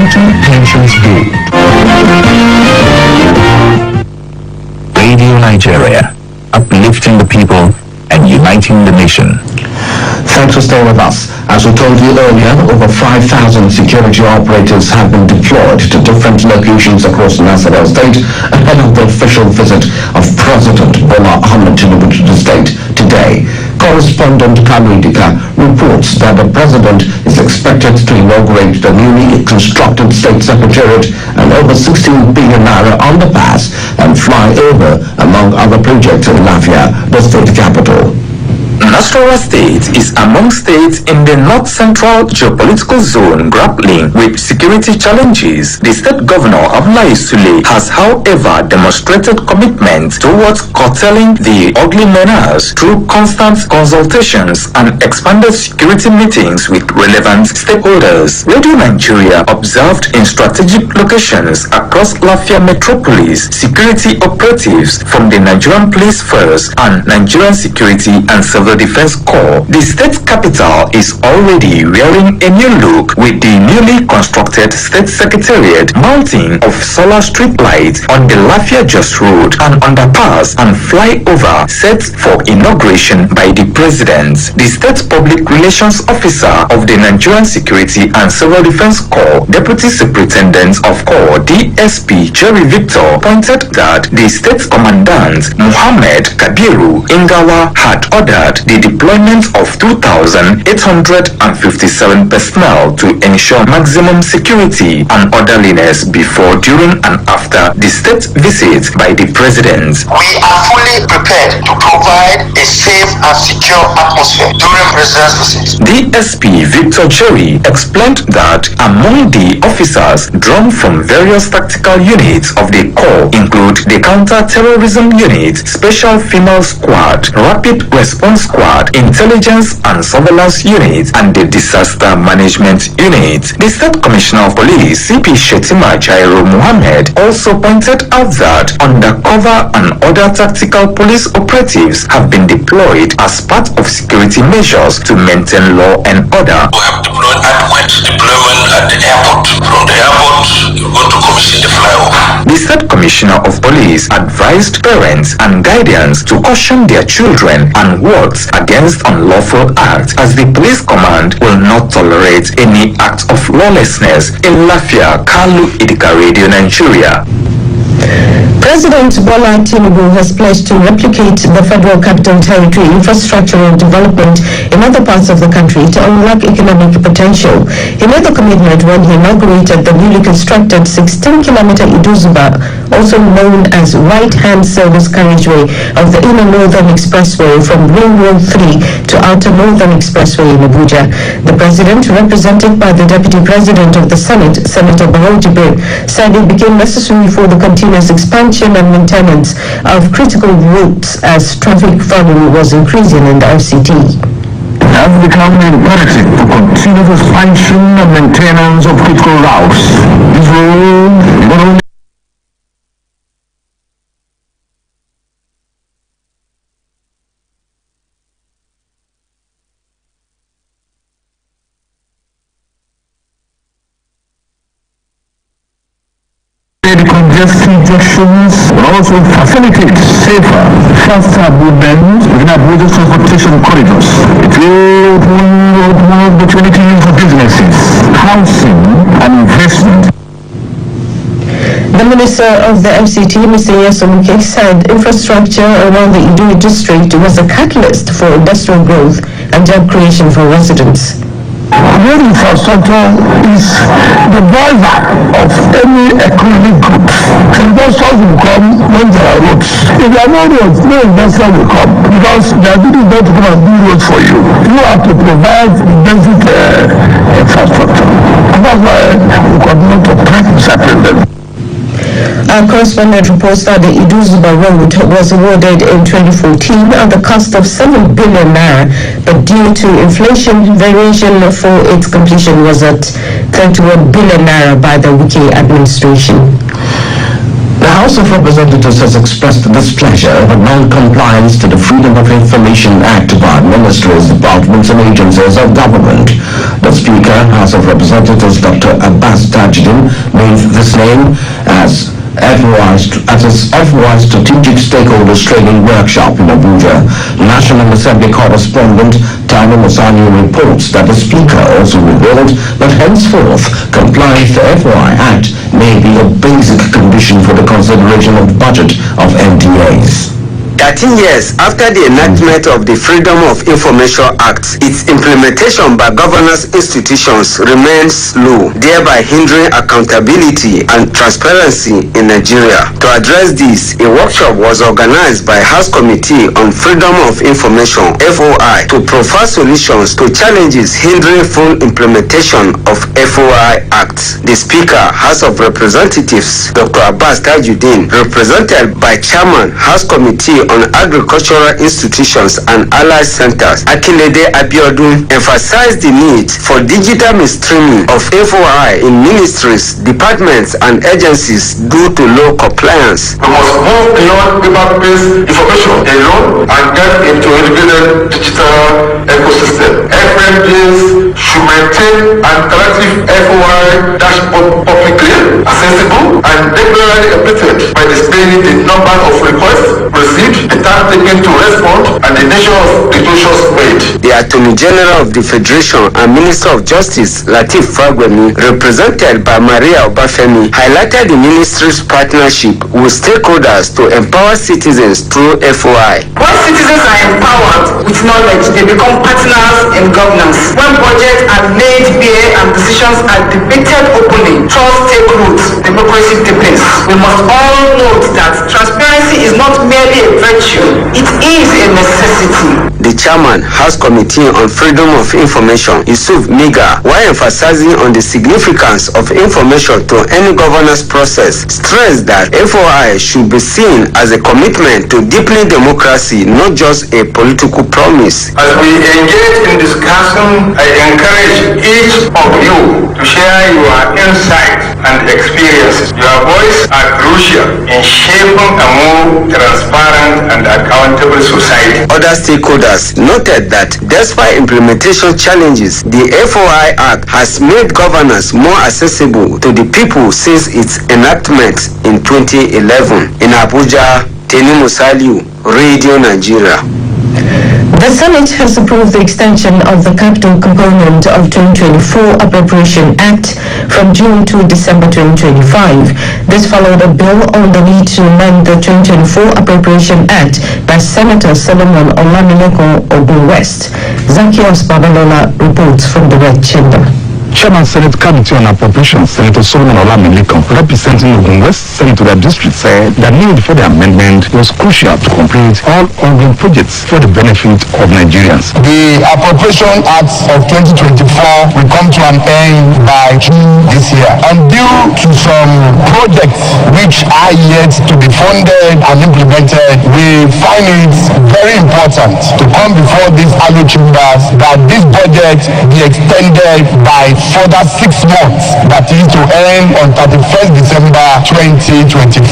Making Pensions Board. Radio Nigeria, uplifting the people and uniting the nation. Thanks for staying with us. As we told you earlier, over 5,000 security operators have been deployed to different locations across Nasarawa State ahead of the official visit of President Bola Ahmed Tinubu to the state today. Correspondent Kamidika reports that the president is expected to inaugurate the newly constructed state secretariat and over 16 billion naira underpass and fly over, among other projects, in Lafia, the state capital. Nasarawa State is among states in the north-central geopolitical zone grappling with security challenges. The state governor Abdullahi Sule has, however, demonstrated commitment towards curtailing the ugly menace through constant consultations and expanded security meetings with relevant stakeholders. Radio Nigeria observed in strategic locations across Lafia metropolis security operatives from the Nigerian Police Force and Nigerian Security and Civil Defense Corps. The state capital is already wearing a new look with the newly constructed state secretariat, mounting of solar street lights on the Lafia Jos Road and underpass and flyover set for inauguration by the president. The state public relations officer of the Nigerian Security and Civil Defense Corps, Deputy Superintendent of Corps DSP Jerry Victor, pointed that the state commandant Muhammad Kabiru Ingawa had ordered the deployment of 2,857 personnel to ensure maximum security and orderliness before, during and after the state visit by the president. We are fully prepared to provide a safe and secure atmosphere during president's visit. DSP Victor Jerry explained that among the officers drawn from various tactical units of the Corps include the Counter-Terrorism Unit, Special Female Squad, Rapid Response Squad, Intelligence and Surveillance Unit, and the Disaster Management Unit. The State Commissioner of Police, CP Shetima Jairo Mohammed, also pointed out that undercover and other tactical police operatives have been deployed as part of security measures to maintain law and order. We have deployed adequate deployment at the airport. From the airport, we go to commission the flyover. The State Commissioner of Police advised parents and guardians to caution their children and wards against unlawful acts, as the police command will not tolerate any act of lawlessness. In Lafia, Kalu Idika, Radio Nigeria. President Bola Tinubu has pledged to replicate the Federal Capital Territory infrastructural development in other parts of the country to unlock economic potential. He made the commitment when he inaugurated the newly constructed 16-kilometer Iduzuba, also known as Right-Hand Service Carriageway of the Inner Northern Expressway from Ring Road 3 to Outer Northern Expressway in Abuja. The president, represented by the Deputy President of the Senate, Senator Barrow Jibril, said it became necessary for the continuous expansion and maintenance of critical routes as traffic volume was increasing in the FCT. It has become imperative to continue the expansion and maintenance of critical routes. This will not only congestion junctions, but also facilitate safer, faster movement within Abuja's transportation corridors. It will open more opportunities for businesses, housing, and investment. The Minister of the FCT, Mr. Yesomuke, said infrastructure around the Iduri district was a catalyst for industrial growth and job creation for residents. Road infrastructure is the driver of any economic growth. Investors will come when there are roads. If there are no roads, no investor will come because they are doing not to come and build roads for you. You have to provide basic infrastructure. And that's why we continue to press separately. Our correspondent reports that the Iduzuba Road was awarded in 2014 at the cost of 7 billion naira, but due to inflation, variation for its completion was at 31 billion naira by the Wike administration. The House of Representatives has expressed displeasure over non-compliance to the Freedom of Information Act by ministries, departments and agencies of government. The Speaker, House of Representatives Dr. Abbas Tajuddin, name as its FY Strategic Stakeholders Training Workshop in Abuja. National Assembly correspondent Tani Musani reports that the Speaker also revealed that henceforth complying with the FY Act may be a basic condition for the consideration of budget of MDAs. 13 years after the enactment of the Freedom of Information Act, its implementation by governance institutions remains slow, thereby hindering accountability and transparency in Nigeria. To address this, a workshop was organized by House Committee on Freedom of Information (FOI) to provide solutions to challenges hindering full implementation of FOI Act. The Speaker, House of Representatives, Dr. Abbas Tajuddin, represented by Chairman, House Committee on Agricultural Institutions and Allied Centers, Akinlede Abiodun, emphasized the need for digital mainstreaming of FOI in ministries, departments, and agencies due to low compliance. We must move beyond paper-based information alone and get into integrated digital ecosystem. FMPs should maintain an interactive FOI dashboard publicly accessible and regularly updated by displaying the number of requests received, the time taken to respond, and the nature of declarations made. The Attorney General of the Federation and Minister of Justice, Lateef Fagbemi, represented by Maria Obafemi, highlighted the ministry's partnership with stakeholders to empower citizens through FOI. When citizens are empowered with knowledge, they become partners in governance. When budgets are laid bare and decisions are debated openly, trust takes root, democracy deepens. We must all note that transparency is not merely a virtue, it is a necessity. The Chairman, House Committee on Freedom of Information, Yusuf Miga, while emphasizing on the significance of information to any governance process, stressed that FOI should be seen as a commitment to deepening democracy, not just a political promise. As we engage in discussion, I encourage each of you to share your insights and experiences. Your voice are crucial in shaping a more transparent and accountable society. Other stakeholders noted that despite implementation challenges, the FOI Act has made governance more accessible to the people since its enactment in 2011. In Abuja, Teni Musaliu, Radio Nigeria. The Senate has approved the extension of the capital component of 2024 Appropriation Act from June to December 2025. This followed a bill on the need to amend the 2024 Appropriation Act by Senator Solomon Olamileko Ogun West. Zacchaeus Babalola reports from the Red Chamber. Chairman Senate Committee on Appropriations, Senator Solomon Olamileko, representing Ogun West Senatorial District, said the need for the amendment was crucial to complete all ongoing projects for the benefit of Nigerians. The Appropriation Act of 2024 will come to an end by June this year, and due to some projects which are yet to be funded and implemented, we find it very important to come before these annual chambers that this budget be extended by further 6 months, that is to end on 31st December 2025.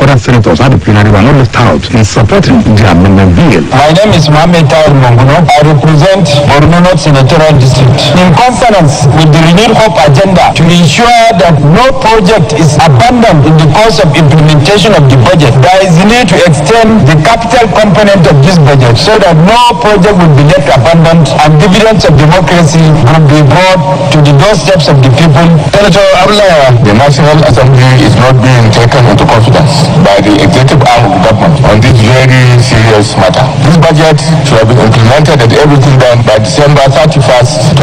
Other senators at the plenary were not left out in supporting the amendment bill. My name is Mohammed Tahir Monguno. I represent Borno North Senatorial District. In consonance with the Renewed Hope agenda to ensure that no project is abandoned in the course of implementation of the budget, there is a need to extend the capital component of this budget so that no project will be left abandoned and dividends of democracy will be brought to the doorsteps of the people. Senator Abdullah, the National Assembly is not being taken into confidence by the executive arm of the government on this very serious matter. This budget should have been implemented and everything done by December 31st,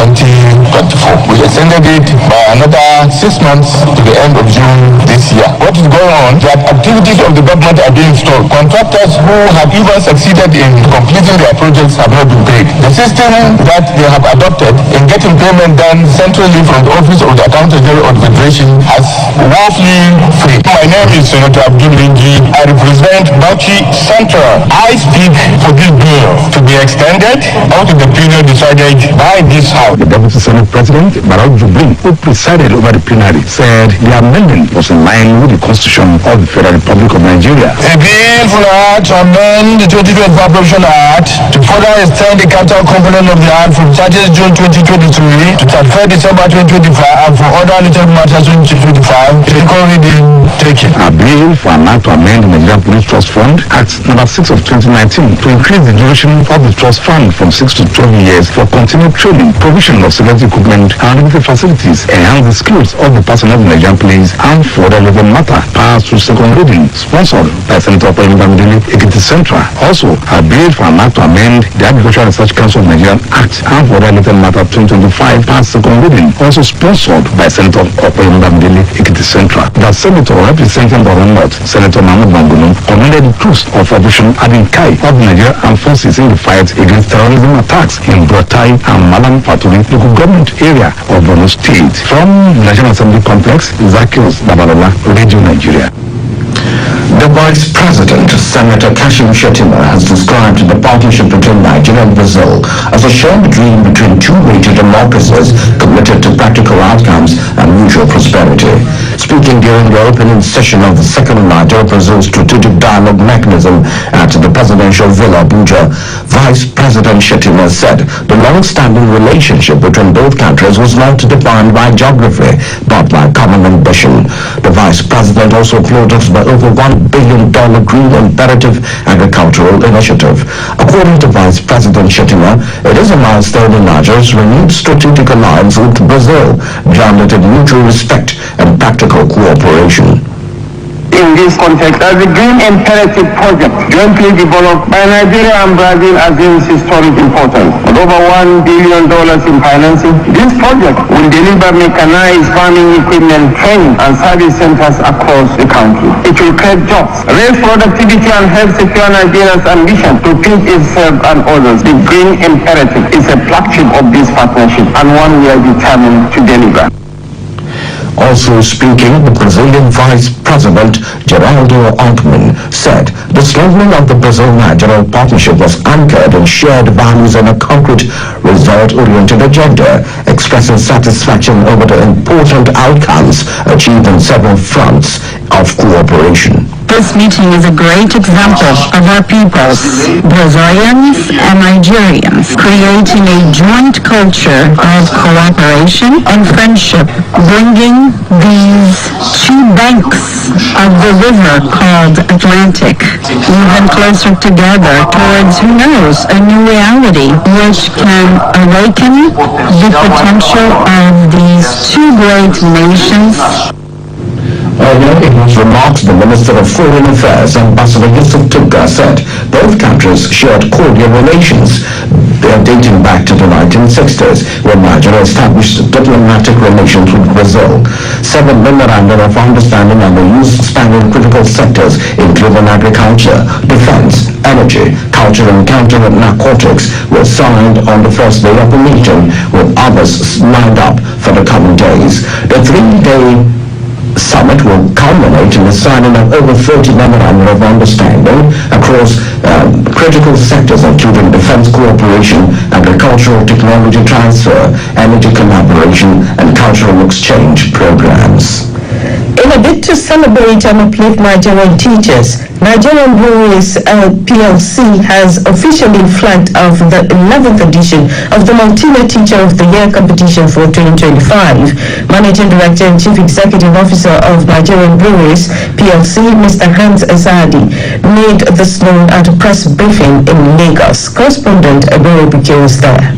2024. We extended it by another 6 months to the end of June this year. What is going on? That activities of the government are being stalled. Contractors who have even succeeded in completing their projects have not been paid. The system that they have adopted in getting payment done centrally from the Office of the Accountant General of the Federation has woefully failed. My name is Senator Abdul Lingi. I represent Bauchi Central. I speak for this bill to be extended out of the period decided by this House. The Deputy Senate President, Barau Jubrin, who presided over the plenary, said the amendment was in line with the Constitution of the Federal Republic of Nigeria. A bill for to amend the 2024 Appropriation Act to further extend the capital component of the Act from 30th June 2023 to 31st December 2025 and for other related matters 2025 is already been taken. A bill for an act to amend the Nigerian Police Trust Fund Act number 6 of 2019 to increase the duration of the trust fund from 6 to 12 years for continued training, provision of security equipment and limited facilities, enhance the skills of the personnel of the Nigerian police, and for the relevant matter passed through second reading, sponsored by Senator Bamidele, Ekiti Central. Also, a bill for an act to amend the Agricultural Research Council of Nigeria Act and for the related matter 2025 passed second reading, also sponsored by Senator Bamidele, Ekiti Central. The Senator representing Borno North, Senator Mahmoud Mangunum, commended the troops of Operation Adinkai of the Nigerian Armed Forces in the fight against terrorism attacks in Buratai and Malam Faturi local government area of Borno State. From the National Assembly Complex, Zacchaeus Babalola, Radio Nigeria. The Vice President, Senator Kashim Shettima, has described the partnership between Nigeria and Brazil as a shared dream between two major democracies committed to practical outcomes and mutual prosperity. Speaking during the opening session of the second Nigeria-Brazil Strategic Dialogue Mechanism at the Presidential Villa Abuja, Vice President Shettima said the long-standing relationship between both countries was not defined by geography but by common ambition. The Vice President also applauded the over $1 billion Green Imperative Agricultural Initiative. According to Vice President Shettima, it is a milestone in Nigeria's renewed strategic alliance with Brazil, grounded in mutual respect and practical cooperation. In this context, as the Green Imperative project jointly developed by Nigeria and Brazil assumes historic importance. With over $1 billion in financing, this project will deliver mechanized farming equipment, training and service centers across the country. It will create jobs, raise productivity and help secure Nigeria's ambition to feed itself and others. The Green Imperative is a flagship of this partnership and one we are determined to deliver. Also speaking, the Brazilian Vice President Geraldo Alckmin said the strengthening of the Brazil-Nigeria partnership was anchored in shared values and a concrete, result-oriented agenda, expressing satisfaction over the important outcomes achieved on several fronts of cooperation. This meeting is a great example of our peoples, Brazilians and Nigerians, creating a joint culture of cooperation and friendship, bringing these two banks of the river called Atlantic even closer together towards, who knows, a new reality which can awaken the potential of these two great nations. Earlier in his remarks, the Minister of Foreign Affairs, Ambassador Yusuf Tugga, said both countries shared cordial relations. They are dating back to the 1960s, when Nigeria established diplomatic relations with Brazil. 7 memoranda of understanding on the use spanning critical sectors, including agriculture, defense, energy, culture and counter narcotics, were signed on the first day of the meeting, with others lined up for the coming days. The 3-day summit will culminate in the signing of over 30 memoranda of understanding across critical sectors, including defense cooperation, agricultural technology transfer, energy collaboration, and cultural exchange programs. In a bid to celebrate and uplift Nigerian teachers, Nigerian Breweries PLC has officially flagged off the 11th edition of the Moniya Teacher of the Year competition for 2025. Managing Director and Chief Executive Officer of Nigerian Breweries PLC, Mr. Hans Azadi, made this known at a press briefing in Lagos. Correspondent Ebere Bike was there.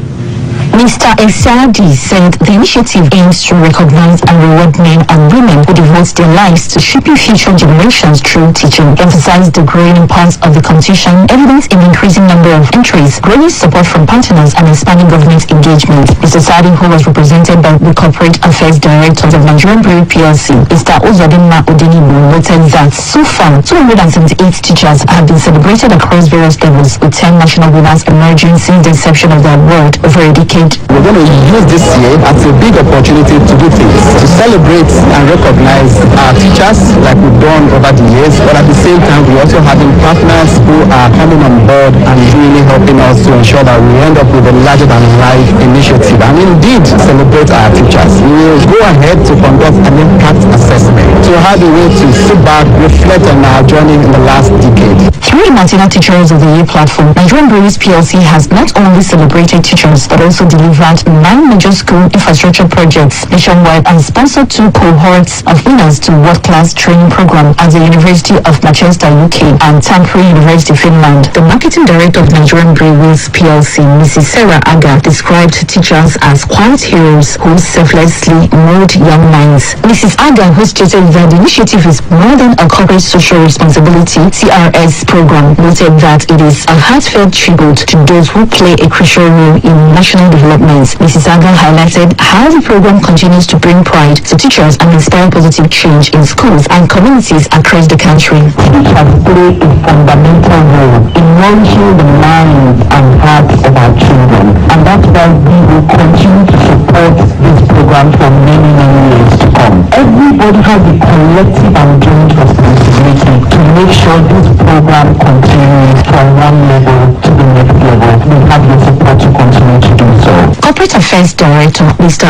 Mr. Esadi said the initiative aims to recognize and reward men and women who devote their lives to shaping future generations through teaching. Emphasized the growing impact of the competition, evidence in the increasing number of entries, growing support from partners, and expanding government engagement. Mr. Esadi, who was represented by the Corporate Affairs Director of Nigerian Brewery PLC, Mr. Ozodinma Odenibu, noted that so far 278 teachers have been celebrated across various levels, with 10 national winners emerging since the inception of the award over a decade. We're going to use this year as a big opportunity to do things, to celebrate and recognize our teachers like we've done over the years, but at the same time we're also having partners who are coming on board and really helping us to ensure that we end up with a larger than life initiative and indeed celebrate our teachers. We will go ahead to conduct an impact assessment to have a way to sit back, reflect on our journey in the last decade. Through the Martina Teachers of the Year platform, Nigerian Breweries PLC has not only celebrated teachers but also delivered 9 major school infrastructure projects nationwide and sponsored 2 cohorts of winners to world-class training program at the University of Manchester, UK and Tampere University, Finland. The marketing director of Nigerian Breweries PLC, Mrs. Sarah Aga, described teachers as quiet heroes who selflessly mold young minds. Mrs. Aga, who stated that the initiative is more than a corporate social responsibility (CRS) program, noted that it is a heartfelt tribute to those who play a crucial role in national development. Mrs. Aga highlighted how the program continues to bring pride to teachers and inspire positive change in schools and communities across the country. Teachers play a fundamental role in nourishing the minds and hearts of our children, and that's why we will continue to support this program for many, many years to come. Everybody has a collective and joint responsibility to make sure this program continues from one level to the next level. We have your support to continue to do so. Corporate Affairs Director, Mr.